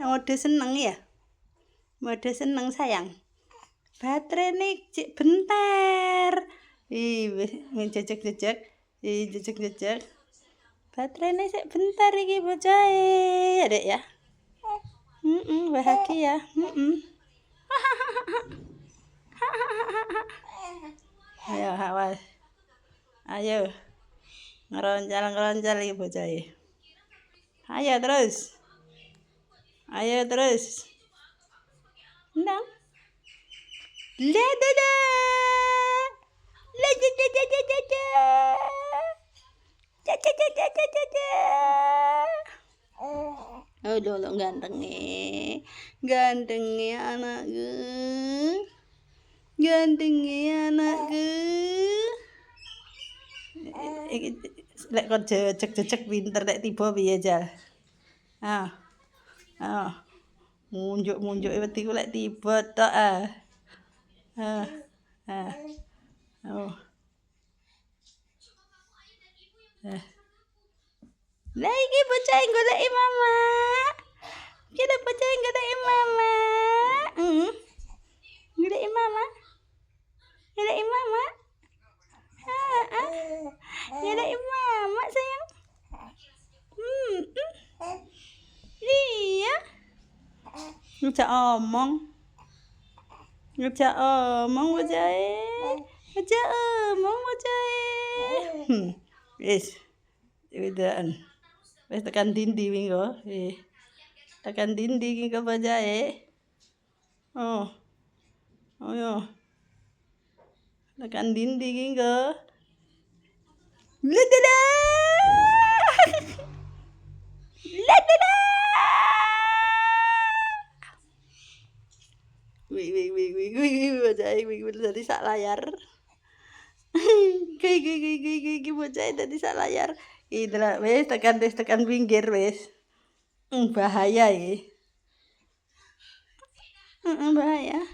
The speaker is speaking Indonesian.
Mode seneng ya. Mode seneng sayang. Baterai nih cik bentar. Ih, jejek-jejek. Ih, jejek-jejek. Baterai nih cik bentar iki bocahe. Adek ya. Bahagia. Ayo, awas. Ayo. Ngeroncal-ngeroncal iki bocahe. Ayo terus. Ayo terus. Nang. La da da. La da da da da da da. Da da da da da da da. Oh, lo ganteng nih. Ganteng nih anakku. Ganteng nih anakku. Lek kon jejek-jejek pinter lek tiba piye jal. Munjuk-munjuk wedi ku lek tiba tok Lah iki bocah goleki mama. Kira bocah goleki mama. Goleki mama. Goleki mama. Goleki mama sayang. Iya. Ngejak omong bocahe. Ngejak omong bocahe. Wis. Wedan. Wis tekan dindi minggo. Tekan dindi iki kok bocahe. Oh. Ayo. Tekan dindi iki kok. Ladada. Ladada. Wih, bocahe dadi sak layar. Iki bocahe dadi sak layar. Itulah wis tekan pinggir wis. Bahaya iki. Bahaya.